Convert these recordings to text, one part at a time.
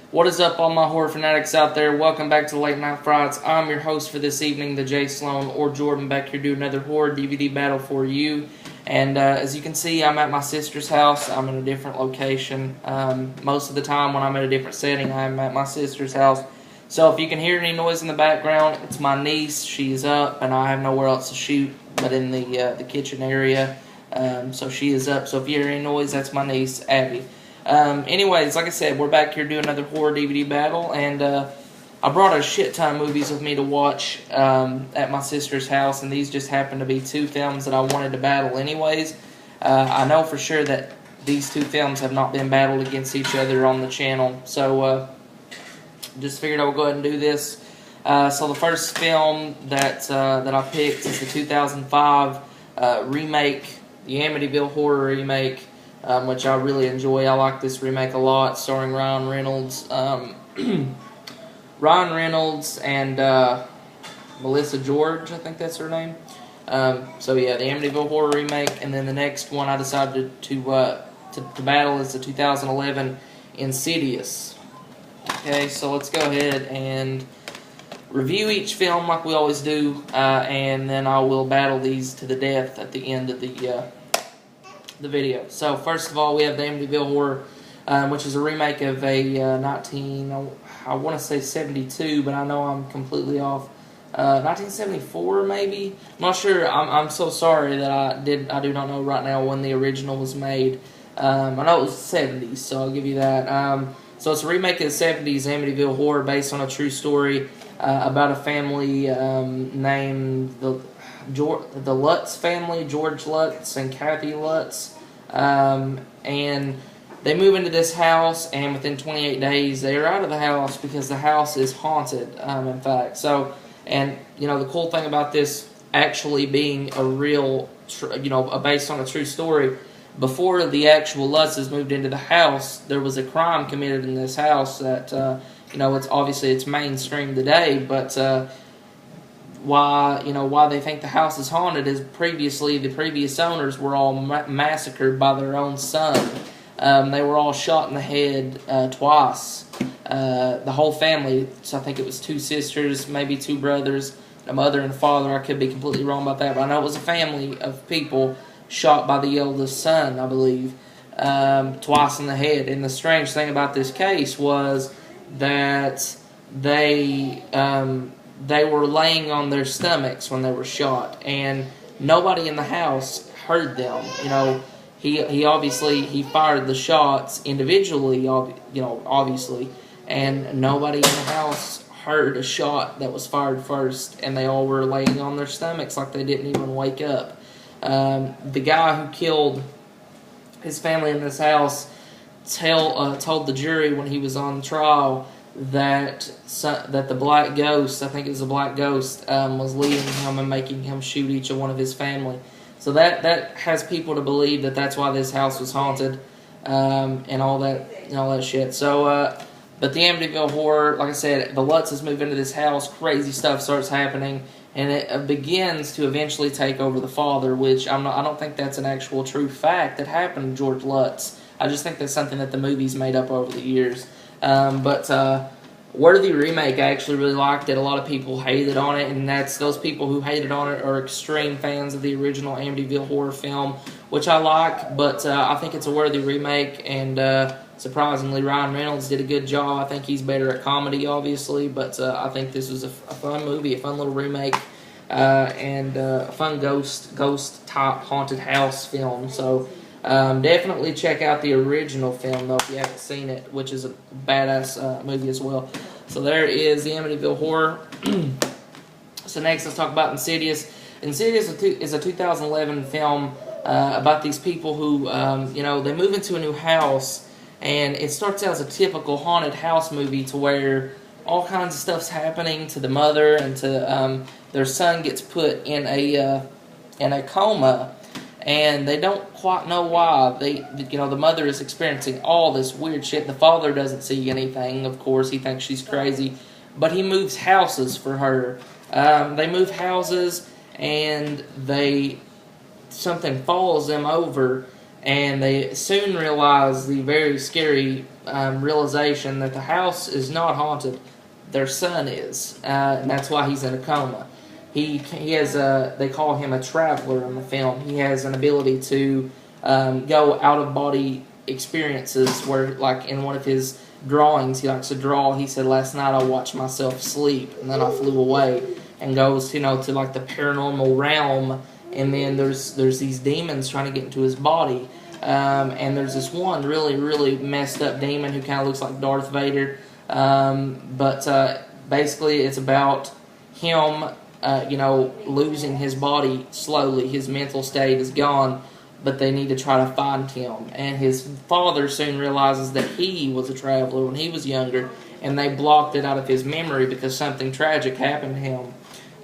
What is up, all my horror fanatics out there? Welcome back to Late Night Frights. I'm your host for this evening, the J Sloan or Jordan, back here doing another horror DVD battle for you. And as you can see, I'm at my sister's house. I'm in a different location. Most of the time when I'm in a different setting, I'm at my sister's house. So if you can hear any noise in the background, it's my niece. She's up, and I have nowhere else to shoot but in the kitchen area. So she is up. So if you hear any noise, that's my niece, Abby. Anyways, like I said, we're back here doing another horror DVD battle, and I brought a shit ton of movies with me to watch at my sister's house, and these just happen to be two films that I wanted to battle anyways. I know for sure that these two films have not been battled against each other on the channel, so just figured I would go ahead and do this. So the first film that I picked is the 2005 remake, the Amityville horror remake, which I really enjoy. I like this remake a lot, starring Ryan Reynolds. Ryan Reynolds and Melissa George, I think that's her name. So yeah, the Amityville horror remake, and then the next one I decided to battle is the 2011 Insidious. Okay, so let's go ahead and review each film like we always do, and then I will battle these to the death at the end of the video. So first of all, we have the Amityville horror, which is a remake of a I want to say 72, but I know I'm completely off. 1974 maybe. I'm not sure. I'm so sorry that I do not know right now when the original was made. I know it was 70s, so I'll give you that. So it's a remake of the 70s Amityville horror based on a true story about a family named the Lutz family, George Lutz and Kathy Lutz, and they move into this house, and within 28 days they are out of the house because the house is haunted, in fact. So, and you know, the cool thing about this actually being a real, based on a true story, before the actual Lutzes moved into the house, there was a crime committed in this house that, it's mainstream today, but why they think the house is haunted is the previous owners were all massacred by their own son. They were all shot in the head twice. The whole family, so I think it was two sisters, maybe two brothers, a mother and a father. I could be completely wrong about that, but I know it was a family of people shot by the eldest son, I believe, twice in the head. And the strange thing about this case was that they were laying on their stomachs when they were shot, and nobody in the house heard them. He obviously fired the shots individually, obviously, and nobody in the house heard a shot that was fired first, and they all were laying on their stomachs like they didn't even wake up. The guy who killed his family in this house told the jury when he was on trial that the black ghost, I think it was a black ghost, was leading him and making him shoot each one of his family. So that has people to believe that that's why this house was haunted, and all that shit. So, but the Amityville horror, like I said, the Lutzes move into this house, crazy stuff starts happening, and it begins to eventually take over the father, which I don't think that's an actual true fact that happened to George Lutz. I just think that's something that the movies made up over the years. But Worthy remake, I actually really liked it. A lot of people hated on it, and those people who hated on it are extreme fans of the original Amityville horror film, which I like, but I think it's a worthy remake, and surprisingly, Ryan Reynolds did a good job. I think he's better at comedy, obviously, but I think this was a fun movie, a fun little remake, and a fun ghost-type haunted house film. So definitely check out the original film, though, if you haven't seen it, which is a badass movie as well. So there is the Amityville horror. So next, let's talk about Insidious. Insidious is a 2011 film about these people who, they move into a new house, and it starts out as a typical haunted house movie to where all kinds of stuff's happening to the mother, and to their son gets put in a coma, and they don't quite know why. The mother is experiencing all this weird shit. The father doesn't see anything, of course. He thinks she's crazy, but he moves houses for her. They move houses, and something falls them over, and they soon realize the very scary realization that the house is not haunted. Their son is, and that's why he's in a coma. He has they call him a traveler in the film. He has an ability to go out of body experiences where, like in one of his drawings, he likes to draw. He said, "Last night I watched myself sleep, and then I flew away," and goes, to like the paranormal realm. And then there's these demons trying to get into his body, and there's this one really messed up demon who kind of looks like Darth Vader. But basically, it's about him, losing his body slowly. His mental state is gone, but they need to try to find him. And his father soon realizes that he was a traveler when he was younger, and they blocked it out of his memory because something tragic happened to him.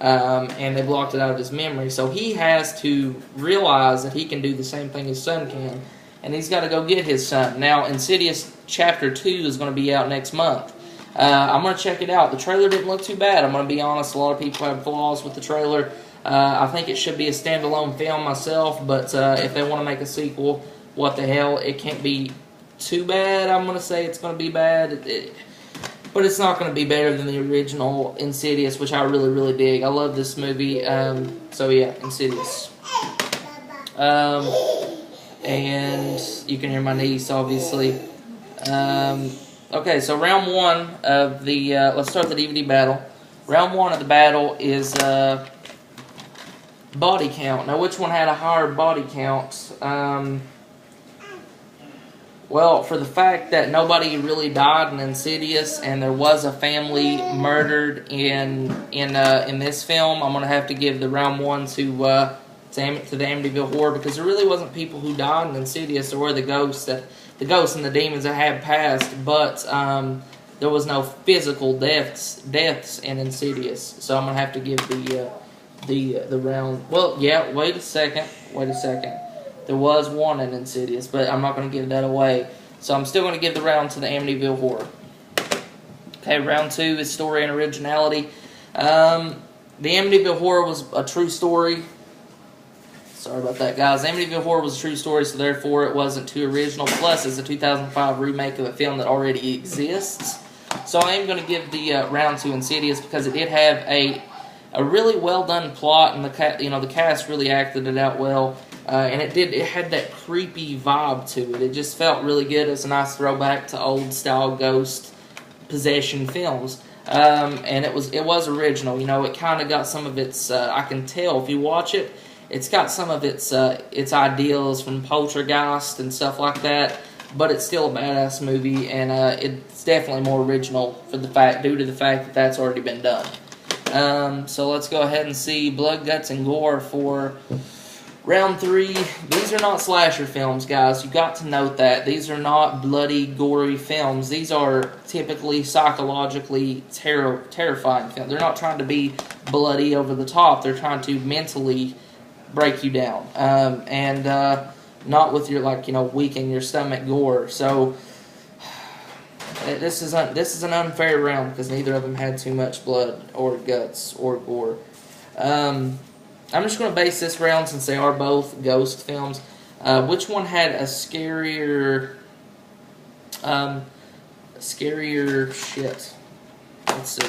And they blocked it out of his memory. So he has to realize that he can do the same thing his son can, and he's got to go get his son. Now, Insidious Chapter 2 is going to be out next month. I'm going to check it out. The trailer didn't look too bad. I'm going to be honest. A lot of people have flaws with the trailer. I think it should be a standalone film myself, but if they want to make a sequel, what the hell, it can't be too bad. I'm going to say it's going to be bad. But it's not going to be better than the original Insidious, which I really dig. I love this movie. So yeah, Insidious. And you can hear my niece, obviously. Okay, so round one of the... let's start the DVD battle. Round one of the battle is body count. Now, which one had a higher body count? Well, for the fact that nobody really died in Insidious, and there was a family murdered in this film, I'm gonna have to give the round one to the Amityville Horror, because there really wasn't people who died in Insidious. There were the ghosts and the demons that had passed, but there was no physical deaths in Insidious. So I'm gonna have to give the round. Well, yeah. Wait a second. There was one in Insidious, but I'm not going to give that away. So I'm still going to give the round to the Amityville Horror. Okay, round two is story and originality. The Amityville Horror was a true story. Sorry about that, guys. Amityville Horror was a true story, so therefore it wasn't too original. Plus, it's a 2005 remake of a film that already exists. So I am going to give the round to Insidious because it did have a really well done plot, and the cast really acted it out well. And it had that creepy vibe to it. It just felt really good. It's a nice throwback to old style ghost possession films. And it was original. It kind of got some of its. I can tell if you watch it, it's got some of its ideals from Poltergeist and stuff like that. But it's still a badass movie, and it's definitely more original due to the fact that that's already been done. So let's go ahead and see Blood, Guts, and Gore for round three. These are not slasher films, guys. You got to note that. These are not bloody, gory films. These are typically psychologically terrifying films. They're not trying to be bloody over the top. They're trying to mentally break you down. And not with your, weaken your stomach gore. So this is an unfair round because neither of them had too much blood or guts or gore. I'm just going to base this round, since they are both ghost films. Which one had a scarier shit? Let's see.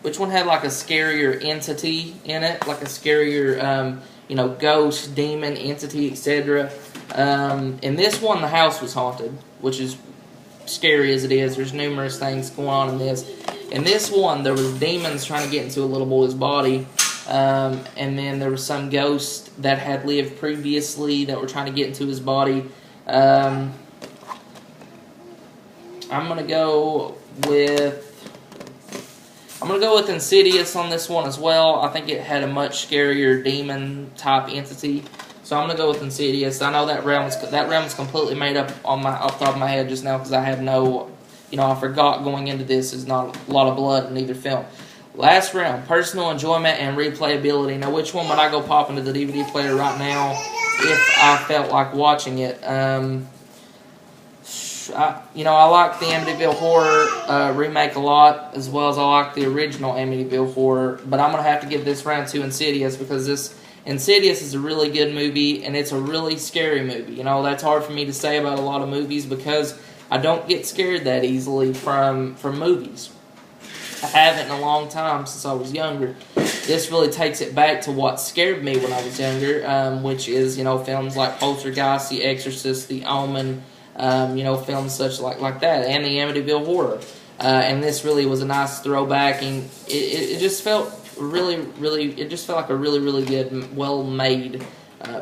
Which one had like a scarier entity in it, like a scarier, ghost, demon, entity, etc. In this one, the house was haunted, which is scary as it is. There's numerous things going on in this. In this one, there was demons trying to get into a little boy's body, and then there was some ghosts that had lived previously that were trying to get into his body. I'm gonna go with Insidious on this one as well. I think it had a much scarier demon type entity. So I'm going to go with Insidious. I know that round was completely made up off the top of my head just now because I had no, I forgot going into this. There's not a lot of blood in either film. Last round, personal enjoyment and replayability. Now, which one would I go pop into the DVD player right now if I felt like watching it? I like the Amityville Horror remake a lot, as well as I like the original Amityville Horror. But I'm gonna have to give this round to Insidious, because this Insidious is a really good movie, and it's a really scary movie. You know, that's hard for me to say about a lot of movies, because I don't get scared that easily from movies. I haven't in a long time, since I was younger. This really takes it back to what scared me when I was younger, which is, films like Poltergeist, The Exorcist, The Omen, films such like that, and the Amityville Horror. And this really was a nice throwback, and it just felt it just felt like a really good, well-made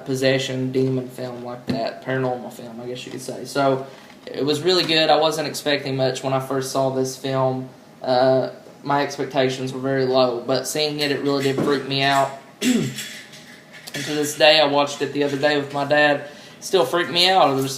possession demon film like that, paranormal film, I guess you could say. So it was really good. I wasn't expecting much when I first saw this film. My expectations were very low, but seeing it really did freak me out. And to this day, I watched it the other day with my dad. Still freaked me out. There was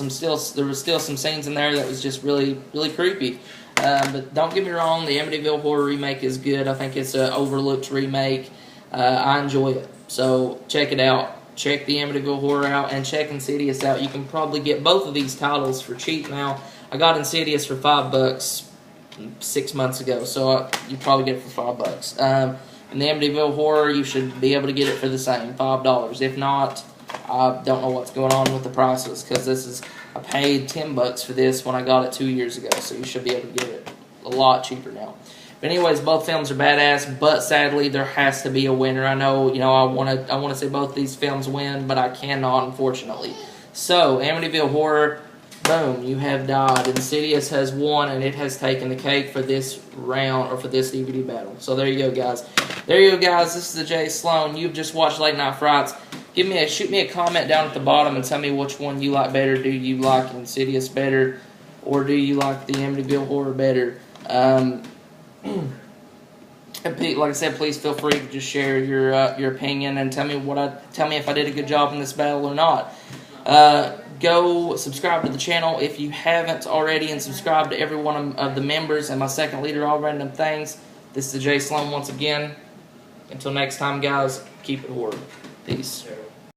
still some scenes in there that was just really creepy. But don't get me wrong, the Amityville Horror remake is good. I think it's an overlooked remake. I enjoy it. So check it out. Check the Amityville Horror out, and check Insidious out. You can probably get both of these titles for cheap now. I got Insidious for $5 6 months ago, so you probably get it for $5. And the Amityville Horror, you should be able to get it for the same, $5. If not, I don't know what's going on with the prices, because I paid $10 for this when I got it 2 years ago, so you should be able to get it a lot cheaper now. But anyways, both films are badass, but sadly there has to be a winner. I know, I want to say both these films win, but I cannot, unfortunately. So, Amityville Horror, boom, you have died. Insidious has won, and it has taken the cake for this round, or for this DVD battle. So there you go, guys. There you go, guys. This is the Jay Sloan. You've just watched Late Night Frights. Shoot me a comment down at the bottom and tell me which one you like better. Do you like Insidious better, or do you like the Amityville Horror better? Like I said, please feel free to just share your opinion and tell me if I did a good job in this battle or not. Go subscribe to the channel if you haven't already, and subscribe to every one of the members and my second leader, All Random Things. This is the Jay Sloan once again. Until next time, guys, keep it horror. Peace.